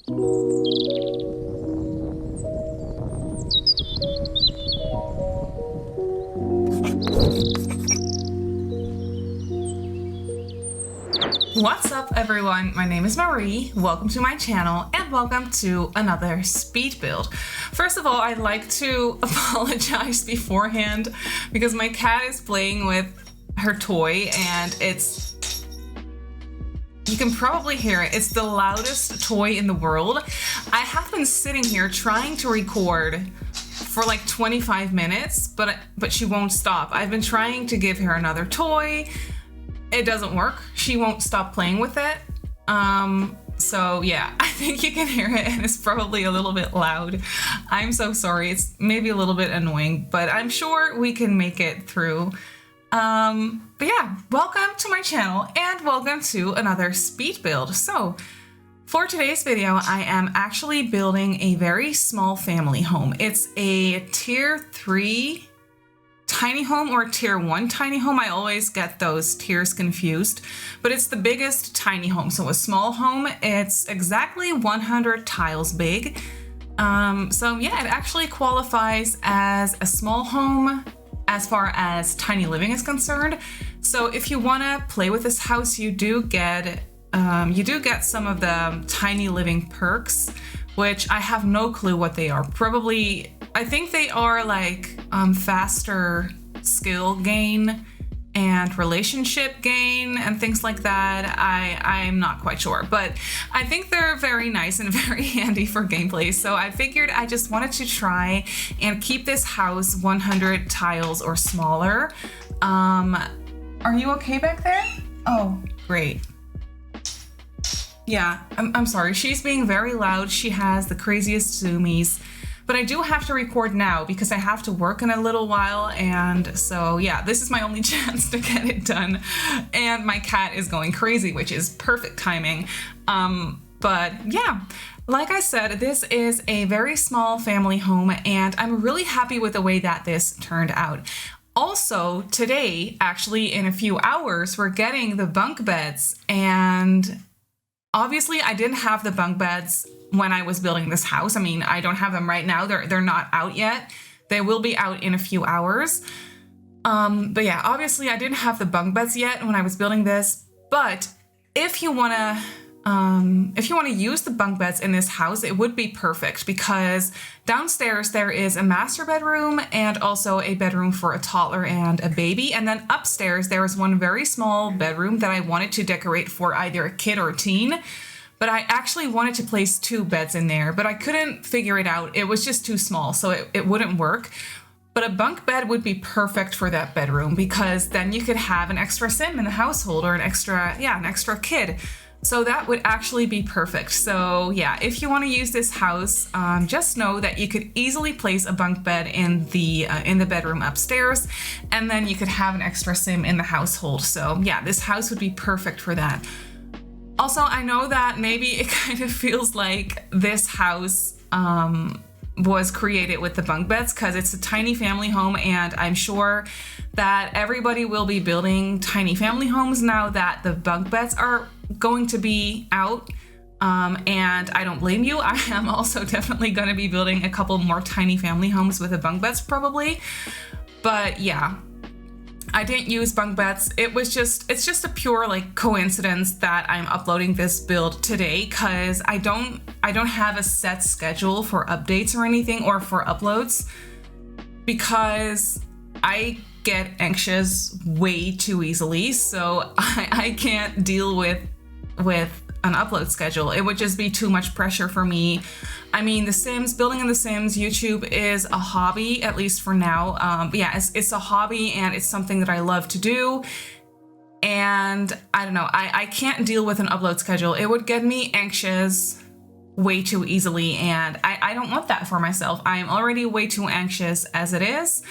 What's up everyone, my name is Marie, welcome to my channel and welcome to another speed build. First of all, I'd like to apologize beforehand because my cat is playing with her toy and you can probably hear it, it's the loudest toy in the world. I have been sitting here trying to record for like 25 minutes, but she won't stop. I've been trying to give her another toy. It doesn't work. She won't stop playing with it. So yeah, I think you can hear it and it's probably a little bit loud. I'm so sorry. It's maybe a little bit annoying, but I'm sure we can make it through. But yeah, welcome to my channel and welcome to another speed build. So for today's video, I am actually building a very small family home. It's a tier 3 tiny home or tier 1 tiny home. I always get those tiers confused, but it's the biggest tiny home. So a small home, it's exactly 100 tiles big. So yeah, it actually qualifies as a small home as far as tiny living is concerned. So if you want to play with this house, you do get some of the tiny living perks, which I have no clue what they are. Probably, I think they are like faster skill gain and relationship gain and things like that. I'm not quite sure, but I think they're very nice and very handy for gameplay. So I figured I just wanted to try and keep this house 100 tiles or smaller. Are you okay back there? Oh, great. Yeah, I'm sorry. She's being very loud. She has the craziest zoomies. But I do have to record now because I have to work in a little while, and so yeah, this is my only chance to get it done. And my cat is going crazy, which is perfect timing. But yeah, like I said, this is a very small family home, and I'm really happy with the way that this turned out. Also, today, actually in a few hours, we're getting the bunk beds, and obviously I didn't have the bunk beds when I was building this house. I mean, I don't have them right now. They're not out yet. They will be out in a few hours. But yeah, obviously I didn't have the bunk beds yet when I was building this. But if you wanna use the bunk beds in this house, it would be perfect because downstairs there is a master bedroom and also a bedroom for a toddler and a baby. And then upstairs there is one very small bedroom that I wanted to decorate for either a kid or a teen. But I actually wanted to place 2 beds in there, but I couldn't figure it out. It was just too small, so it wouldn't work. But a bunk bed would be perfect for that bedroom because then you could have an extra sim in the household or an extra kid. So that would actually be perfect. So yeah, if you want to use this house, just know that you could easily place a bunk bed in the bedroom upstairs, and then you could have an extra sim in the household. So yeah, this house would be perfect for that. Also, I know that maybe it kind of feels like this house was created with the bunk beds because it's a tiny family home, and I'm sure that everybody will be building tiny family homes now that the bunk beds are going to be out. And I don't blame you. I am also definitely going to be building a couple more tiny family homes with the bunk beds probably. But yeah, I didn't use bunk beds. It's just a pure like coincidence that I'm uploading this build today because I don't have a set schedule for updates or anything or for uploads because I get anxious way too easily. So I can't deal with an upload schedule. It would just be too much pressure for me. I mean, The Sims, building in The Sims, YouTube is a hobby, at least for now. But yeah, it's a hobby and it's something that I love to do. And I don't know, I can't deal with an upload schedule. It would get me anxious way too easily, and I don't want that for myself. I am already way too anxious as it is,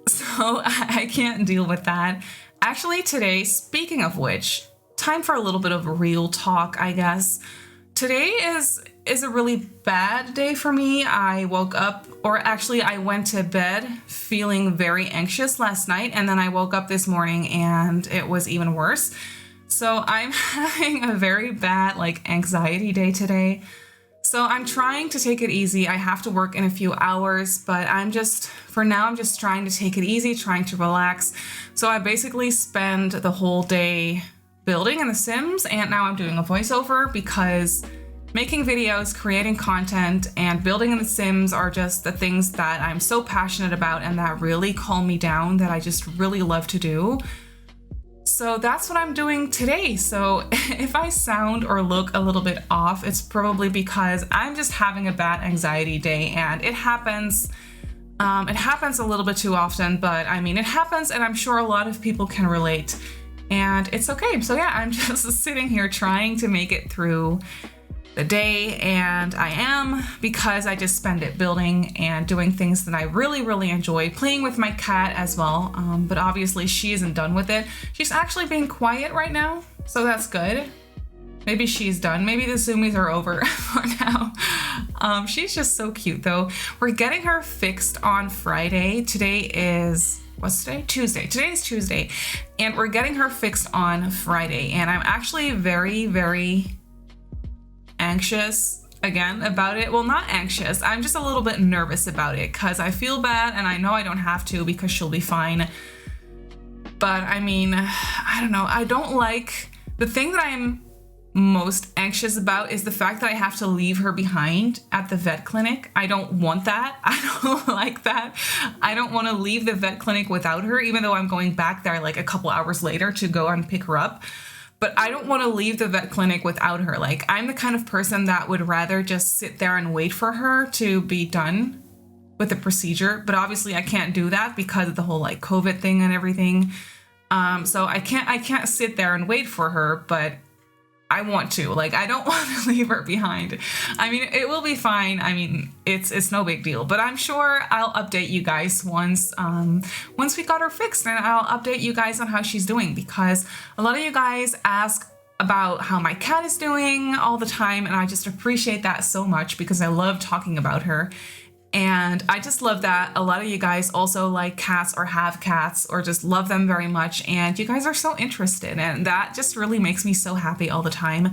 so I can't deal with that. Actually, today, speaking of which, time for a little bit of real talk, I guess. Today is a really bad day for me. I woke up, or actually I went to bed feeling very anxious last night, and then I woke up this morning and it was even worse. So I'm having a very bad like anxiety day today. So I'm trying to take it easy. I have to work in a few hours, but for now, I'm just trying to take it easy, trying to relax. So I basically spend the whole day building in The Sims, and now I'm doing a voiceover because making videos, creating content, and building in The Sims are just the things that I'm so passionate about and that really calm me down, that I just really love to do. So that's what I'm doing today. So if I sound or look a little bit off, it's probably because I'm just having a bad anxiety day, and it happens. It happens a little bit too often, but I mean, it happens, and I'm sure a lot of people can relate, and it's okay. So yeah, I'm just sitting here trying to make it through the day, and I am, because I just spend it building and doing things that I really, really enjoy, playing with my cat as well. But obviously she isn't done with it. She's actually being quiet right now, so that's good. Maybe she's done. Maybe the zoomies are over for now. She's just so cute though. We're getting her fixed on Friday. Today is, what's today? Tuesday. Today is Tuesday, and we're getting her fixed on Friday. And I'm actually very, very anxious again about it. Well, not anxious. I'm just a little bit nervous about it because I feel bad, and I know I don't have to because she'll be fine. But I mean, I don't know. I don't like, the thing that I'm most anxious about is the fact that I have to leave her behind at the vet clinic. I don't want that. I don't like that. I don't want to leave the vet clinic without her, even though I'm going back there like a couple hours later to go and pick her up. But I don't want to leave the vet clinic without her. Like, I'm the kind of person that would rather just sit there and wait for her to be done with the procedure. But obviously I can't do that because of the whole like COVID thing and everything. So I can't sit there and wait for her, but I want to. Like, I don't want to leave her behind. I mean, it will be fine. I mean, it's no big deal, but I'm sure I'll update you guys once we got her fixed, and I'll update you guys on how she's doing, because a lot of you guys ask about how my cat is doing all the time, and I just appreciate that so much because I love talking about her. And I just love that a lot of you guys also like cats or have cats or just love them very much. And you guys are so interested, and that just really makes me so happy all the time.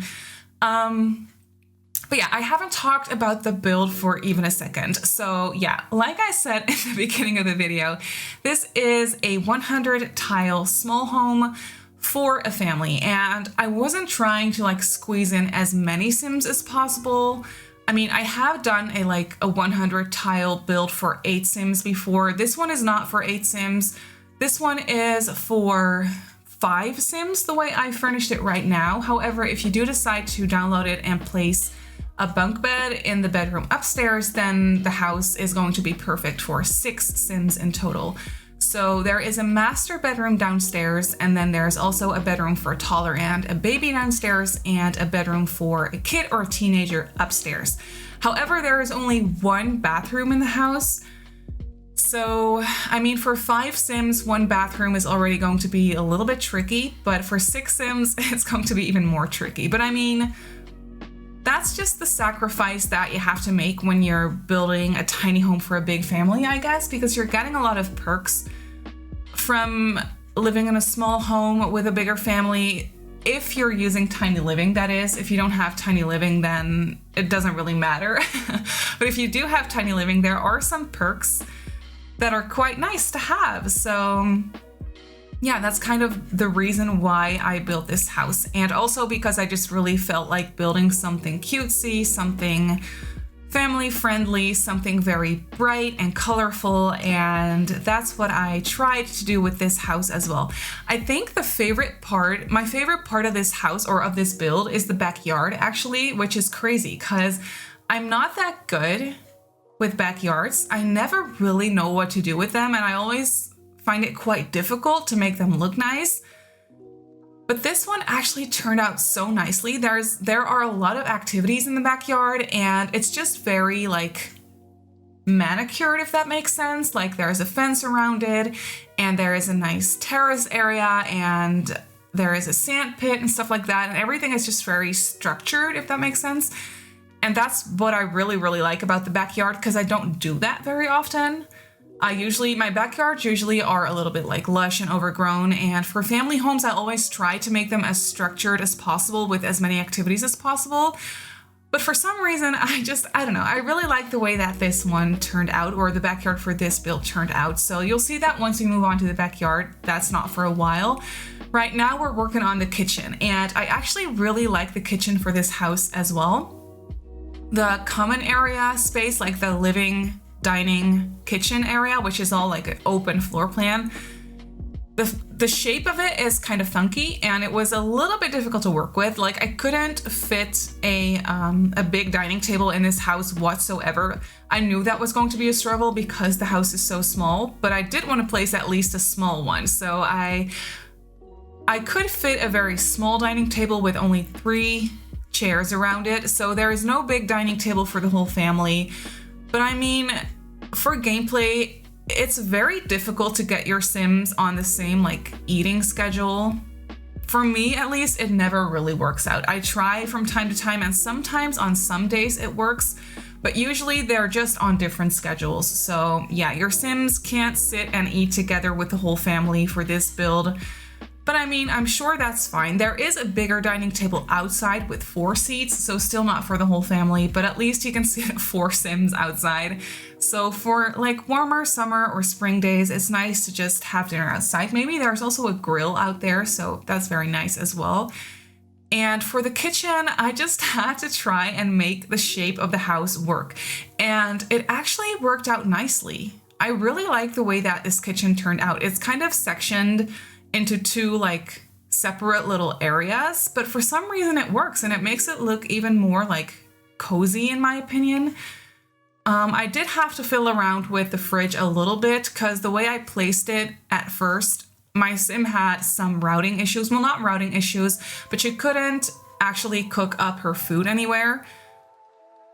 But yeah, I haven't talked about the build for even a second. So yeah, like I said in the beginning of the video, this is a 100 tile small home for a family. And I wasn't trying to like squeeze in as many Sims as possible. I mean, I have done a 100 tile build for 8 Sims before. This one is not for 8 Sims. This one is for 5 Sims, the way I furnished it right now. However, if you do decide to download it and place a bunk bed in the bedroom upstairs, then the house is going to be perfect for 6 Sims in total. So there is a master bedroom downstairs, and then there's also a bedroom for a toddler and a baby downstairs, and a bedroom for a kid or a teenager upstairs. However, there is only 1 bathroom in the house. So, I mean, for 5 Sims, 1 bathroom is already going to be a little bit tricky, but for 6 Sims, it's going to be even more tricky. But I mean, that's just the sacrifice that you have to make when you're building a tiny home for a big family, I guess, because you're getting a lot of perks from living in a small home with a bigger family. If you're using Tiny Living, that is. If you don't have Tiny Living, then it doesn't really matter. But if you do have Tiny Living, there are some perks that are quite nice to have. So yeah, that's kind of the reason why I built this house. And also because I just really felt like building something cutesy, something family friendly, something very bright and colorful. And that's what I tried to do with this house as well. I think my favorite part of this house or of this build is the backyard actually, which is crazy because I'm not that good with backyards. I never really know what to do with them, and I always find it quite difficult to make them look nice. But this one actually turned out so nicely. There are a lot of activities in the backyard, and it's just very like manicured, if that makes sense. Like there's a fence around it, and there is a nice terrace area, and there is a sandpit and stuff like that, and everything is just very structured, if that makes sense. And that's what I really, really like about the backyard, because I don't do that very often. My backyards usually are a little bit like lush and overgrown, and for family homes, I always try to make them as structured as possible with as many activities as possible. But for some reason, I don't know. I really like the way that this one turned out, or the backyard for this build turned out. So you'll see that once we move on to the backyard. That's not for a while. Right now we're working on the kitchen, and I actually really like the kitchen for this house as well. The common area space, like the living, dining, kitchen area, which is all like an open floor plan. The shape of it is kind of funky, and it was a little bit difficult to work with. Like, I couldn't fit a big dining table in this house whatsoever. I knew that was going to be a struggle because the house is so small, but I did want to place at least a small one. So I could fit a very small dining table with only 3 chairs around it. So there is no big dining table for the whole family. But I mean, for gameplay, it's very difficult to get your Sims on the same like eating schedule. For me, at least, it never really works out. I try from time to time, and sometimes on some days it works, but usually they're just on different schedules. So yeah, your Sims can't sit and eat together with the whole family for this build. But I mean, I'm sure that's fine. There is a bigger dining table outside with 4 seats, so still not for the whole family, but at least you can sit 4 Sims outside. So for like warmer summer or spring days, it's nice to just have dinner outside. Maybe there's also a grill out there, so that's very nice as well. And for the kitchen, I just had to try and make the shape of the house work. And it actually worked out nicely. I really like the way that this kitchen turned out. It's kind of sectioned into 2 like separate little areas, but for some reason it works, and it makes it look even more like cozy in my opinion. I did have to fill around with the fridge a little bit because the way I placed it at first, my Sim had some routing issues. Well, not routing issues, but she couldn't actually cook up her food anywhere,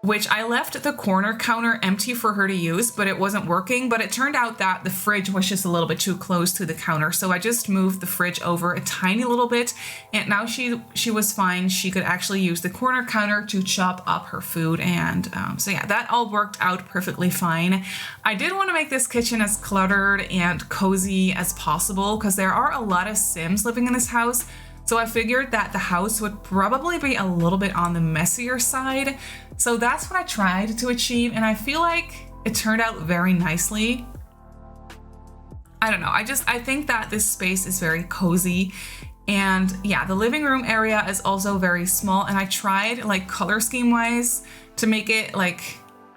which I left the corner counter empty for her to use, but it wasn't working. But it turned out that the fridge was just a little bit too close to the counter. So I just moved the fridge over a tiny little bit, and now she was fine. She could actually use the corner counter to chop up her food. And so yeah, that all worked out perfectly fine. I did want to make this kitchen as cluttered and cozy as possible because there are a lot of Sims living in this house. So I figured that the house would probably be a little bit on the messier side. So that's what I tried to achieve, and I feel like it turned out very nicely. I don't know, I think that this space is very cozy. And yeah, the living room area is also very small, and I tried like color scheme wise to make it like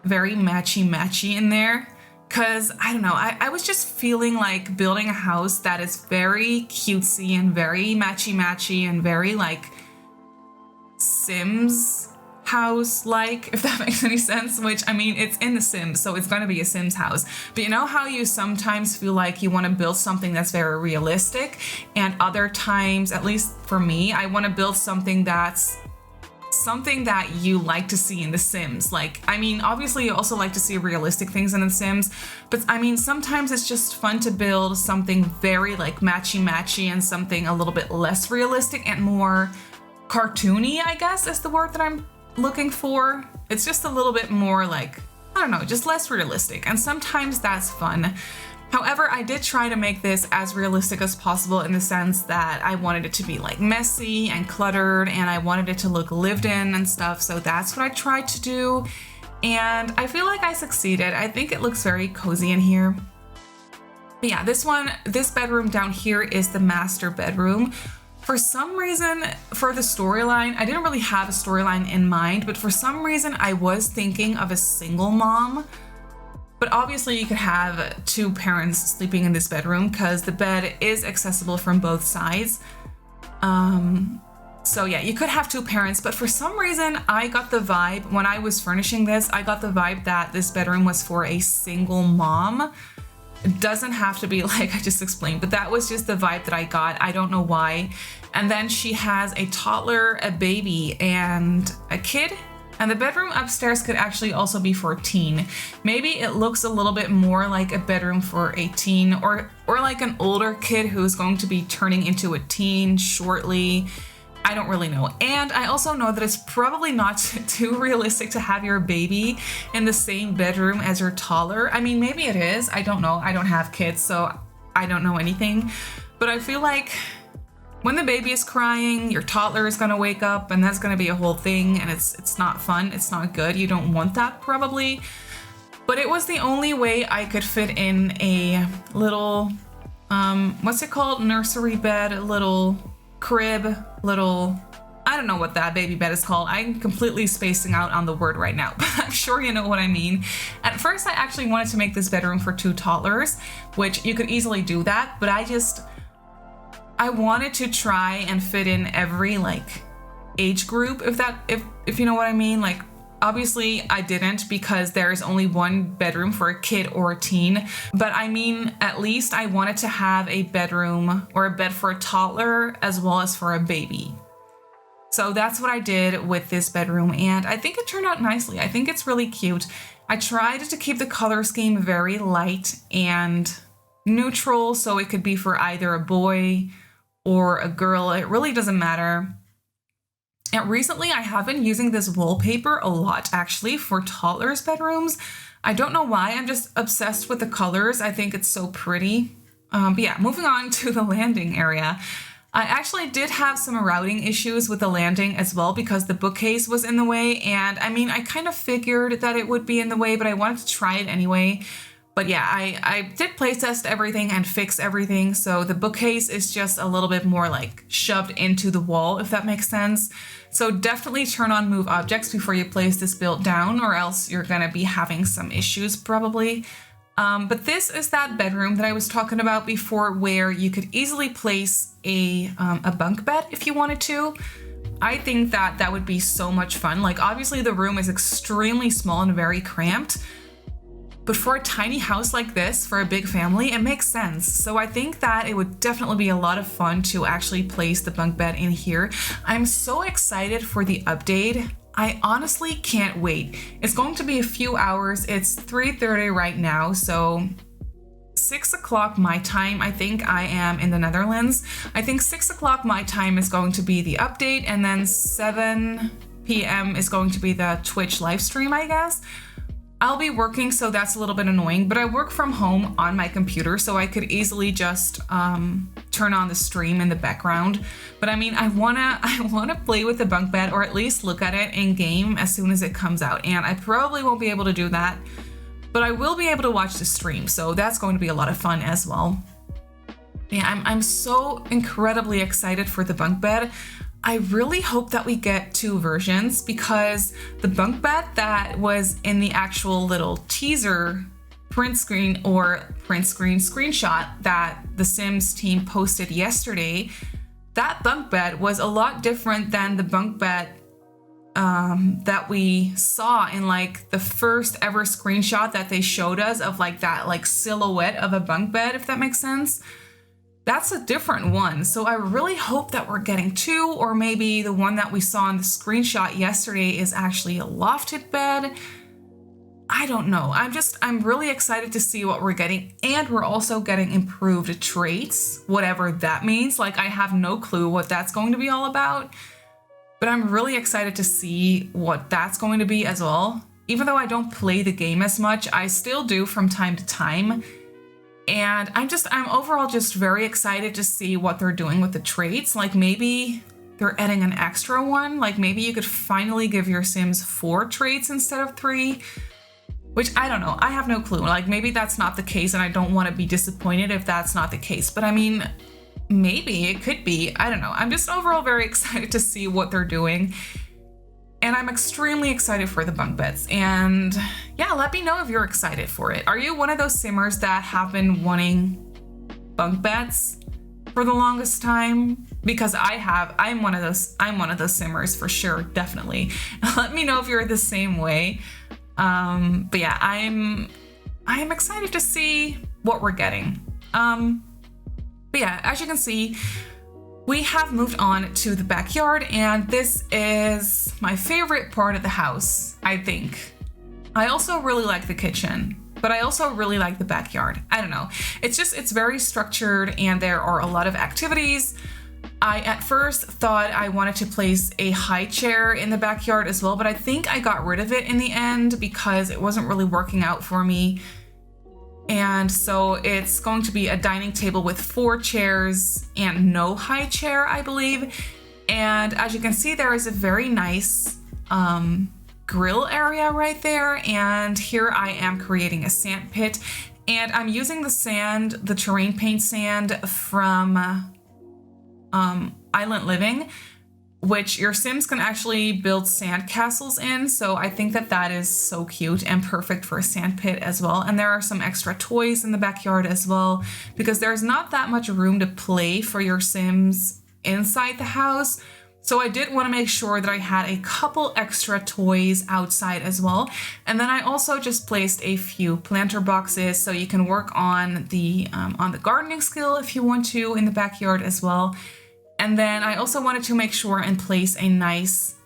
very matchy in there. Cause I don't know, I was just feeling like building a house that is very cutesy and very matchy and very like Sims house like, if that makes any sense, which I mean, it's in The Sims, so it's gonna be a Sims house. But you know how you sometimes feel like you wanna build something that's very realistic, and other times, at least for me, I wanna build something that's something that you like to see in The Sims. Like, I mean, obviously you also like to see realistic things in The Sims, but I mean, sometimes it's just fun to build something very like matchy and something a little bit less realistic and more cartoony, I guess is the word that I'm looking for. It's just a little bit more like, I don't know, just less realistic, and sometimes that's fun. However, I did try to make this as realistic as possible in the sense that I wanted it to be like messy and cluttered, and I wanted it to look lived in and stuff, so that's what I tried to do, and I feel like I succeeded. I think it looks very cozy in here. But yeah, this bedroom down here is the master bedroom. For some reason, for the storyline, I didn't really have a storyline in mind, but for some reason I was thinking of a single mom. But obviously you could have 2 parents sleeping in this bedroom because the bed is accessible from both sides. So yeah, you could have 2 parents, but for some reason I got the vibe when I was furnishing this, I got the vibe that this bedroom was for a single mom. It doesn't have to be like I just explained, but that was just the vibe that I got. I don't know why. And then she has a toddler, a baby, and a kid. And the bedroom upstairs could actually also be for a teen. Maybe it looks a little bit more like a bedroom for a teen or like an older kid who's going to be turning into a teen shortly. I don't really know. And I also know that it's probably not too realistic to have your baby in the same bedroom as your toddler. I mean, maybe it is. I don't know. I don't have kids, so I don't know anything. But I feel like when the baby is crying, your toddler is gonna wake up and that's gonna be a whole thing, and it's not fun, it's not good. You don't want that probably. But it was the only way I could fit in a little, what's it called? Nursery bed, a little crib, little, I don't know what that baby bed is called. I'm completely spacing out on the word right now, but I'm sure you know what I mean. At first, I actually wanted to make this bedroom for 2 toddlers, which you could easily do that, but I wanted to try and fit in every like age group, if you know what I mean. Like, obviously I didn't, because there is only one bedroom for a kid or a teen, but I mean, at least I wanted to have a bedroom or a bed for a toddler as well as for a baby. So that's what I did with this bedroom, and I think it turned out nicely. I think it's really cute. I tried to keep the color scheme very light and neutral, so it could be for either a boy or a girl. It really doesn't matter. And recently I have been using this wallpaper a lot, actually, for toddlers' bedrooms. I don't know why, I'm just obsessed with the colors. I think it's so pretty. But yeah, moving on to the landing area. I actually did have some routing issues with the landing as well, because the bookcase was in the way. And I mean, I kind of figured that it would be in the way, but I wanted to try it anyway. But yeah, I did playtest everything and fix everything. So the bookcase is just a little bit more like shoved into the wall, if that makes sense. So definitely turn on move objects before you place this build down, or else you're gonna be having some issues probably. But this is that bedroom that I was talking about before, where you could easily place a bunk bed if you wanted to. I think that that would be so much fun. Like, obviously the room is extremely small and very cramped, but for a tiny house like this, for a big family, it makes sense. So I think that it would definitely be a lot of fun to actually place the bunk bed in here. I'm so excited for the update. I honestly can't wait. It's going to be a few hours. It's 3:30 right now, so 6 o'clock my time. I think I am in the Netherlands. I think 6 o'clock my time is going to be the update, and then 7 p.m. is going to be the Twitch live stream, I guess. I'll be working, so that's a little bit annoying, but I work from home on my computer, so I could easily just turn on the stream in the background. But I mean, I wanna play with the bunk bed, or at least look at it in game as soon as it comes out. And I probably won't be able to do that, but I will be able to watch the stream, so that's going to be a lot of fun as well. Yeah, I'm so incredibly excited for the bunk bed. I really hope that we get 2 versions, because the bunk bed that was in the actual little teaser screenshot that the Sims team posted yesterday, that bunk bed was a lot different than the bunk bed that we saw in like the first ever screenshot that they showed us of like that like silhouette of a bunk bed, if that makes sense. That's a different one. So I really hope that we're getting 2, or maybe the one that we saw in the screenshot yesterday is actually a lofted bed. I don't know. I'm really excited to see what we're getting. And we're also getting improved traits, whatever that means. Like, I have no clue what that's going to be all about, but I'm really excited to see what that's going to be as well. Even though I don't play the game as much, I still do from time to time. And I'm overall just very excited to see what they're doing with the traits. Like, maybe they're adding an extra one. Like, maybe you could finally give your Sims 4 traits instead of 3, which I don't know. I have no clue. Like, maybe that's not the case, and I don't want to be disappointed if that's not the case. But I mean, maybe it could be. I don't know. I'm just overall very excited to see what they're doing. And I'm extremely excited for the bunk beds. And yeah, let me know if you're excited for it. Are you one of those simmers that have been wanting bunk beds for the longest time? Because I'm one of those simmers for sure, definitely. Let me know if you're the same way. But yeah, I am excited to see what we're getting. But yeah, as you can see, we have moved on to the backyard, and this is my favorite part of the house, I think. I also really like the kitchen, but I also really like the backyard. I don't know. It's very structured, and there are a lot of activities. I at first thought I wanted to place a high chair in the backyard as well, but I think I got rid of it in the end because it wasn't really working out for me. And so it's going to be a dining table with 4 chairs and no high chair, I believe. And as you can see, there is a very nice grill area right there. And here I am creating a sand pit. And I'm using the sand, the terrain paint sand from Island Living, which your Sims can actually build sand castles in. So I think that that is so cute and perfect for a sand pit as well. And there are some extra toys in the backyard as well, because there's not that much room to play for your Sims inside the house. So I did want to make sure that I had a couple extra toys outside as well. And then I also just placed a few planter boxes so you can work on the gardening skill if you want to in the backyard as well. And then I also wanted to make sure and place a nice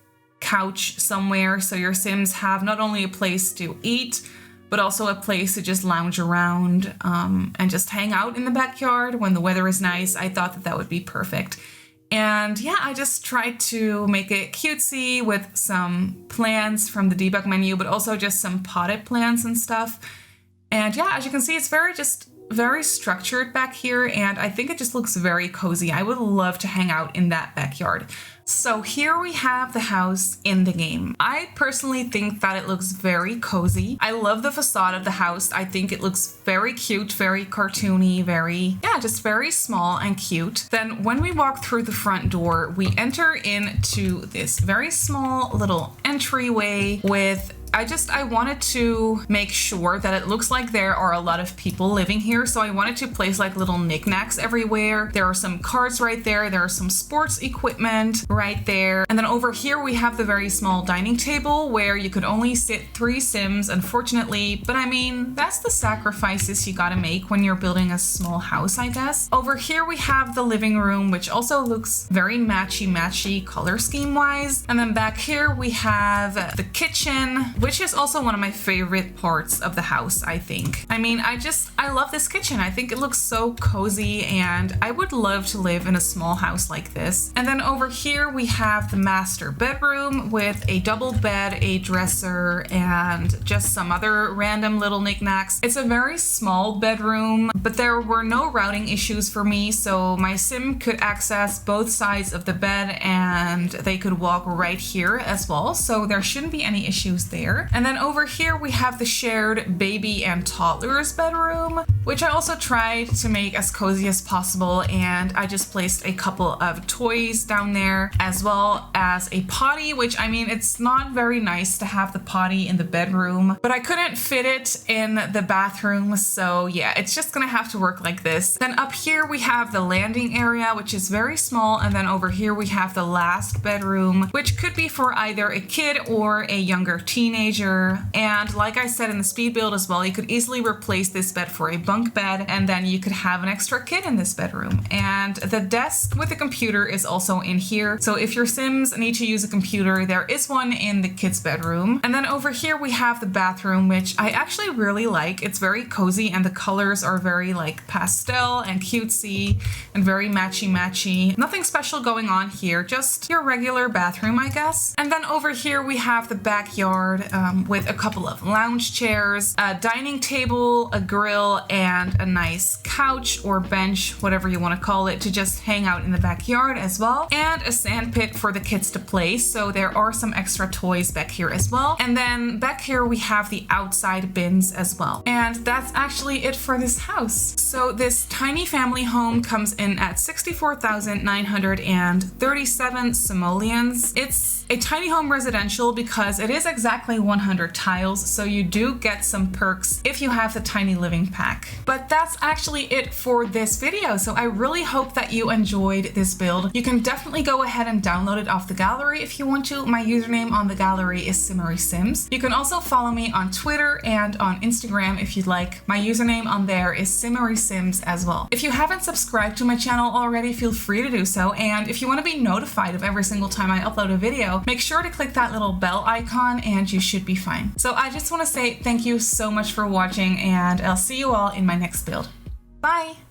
couch somewhere so your Sims have not only a place to eat, but also a place to just lounge around and just hang out in the backyard when the weather is nice. I thought that that would be perfect. And yeah, I just tried to make it cutesy with some plants from the debug menu, but also just some potted plants and stuff. And yeah, as you can see, it's very structured back here, and I think it just looks very cozy. I would love to hang out in that backyard. So here we have the house in the game. I personally think that it looks very cozy. I love the facade of the house. I think it looks very cute, very cartoony, just very small and cute. Then when we walk through the front door, we enter into this very small little entryway with I wanted to make sure that it looks like there are a lot of people living here. So I wanted to place like little knickknacks everywhere. There are some cards right there. There are some sports equipment right there. And then over here we have the very small dining table where you could only sit 3 Sims, unfortunately. But I mean, that's the sacrifices you gotta make when you're building a small house, I guess. Over here we have the living room, which also looks very matchy color scheme wise. And then back here we have the kitchen, which is also one of my favorite parts of the house, I think. I mean, I love this kitchen. I think it looks so cozy, and I would love to live in a small house like this. And then over here we have the master bedroom with a double bed, a dresser, and just some other random little knickknacks. It's a very small bedroom, but there were no routing issues for me, so my Sim could access both sides of the bed and they could walk right here as well, so there shouldn't be any issues there. And then over here we have the shared baby and toddlers bedroom, which I also tried to make as cozy as possible, and I just placed a couple of toys down there as well as a potty, which I mean, it's not very nice to have the potty in the bedroom, but I couldn't fit it in the bathroom, so yeah, it's just gonna have to work like this. Then up here we have the landing area, which is very small, and then over here we have the last bedroom, which could be for either a kid or a younger teenager. And like I said in the speed build as well, you could easily replace this bed for a bunk bed, and then you could have an extra kid in this bedroom. And the desk with the computer is also in here, so if your Sims need to use a computer, there is one in the kids' bedroom. And then over here we have the bathroom, which I actually really like. It's very cozy and the colors are very like pastel and cutesy and very matchy. Nothing special going on here, just your regular bathroom, I guess. And then over here we have the backyard with a couple of lounge chairs, a dining table, a grill, and a nice couch or bench, whatever you want to call it, to just hang out in the backyard as well, and a sand pit for the kids to play, so there are some extra toys back here as well. And then back here we have the outside bins as well. And that's actually it for this house. So this tiny family home comes in at 64,937 simoleons. It's a tiny home residential because it is exactly 100 tiles, so you do get some perks if you have the tiny living pack. But that's actually it for this video, so I really hope that you enjoyed this build. You can definitely go ahead and download it off the gallery if you want to. My username on the gallery is Simmarysims. You can also follow me on Twitter and on Instagram if you'd like. My username on there is Simmarysims as well. If you haven't subscribed to my channel already, feel free to do so, and if you want to be notified of every single time I upload a video, make sure to click that little bell icon and you should be fine. So I just want to say thank you so much for watching, and I'll see you all in my next build. Bye!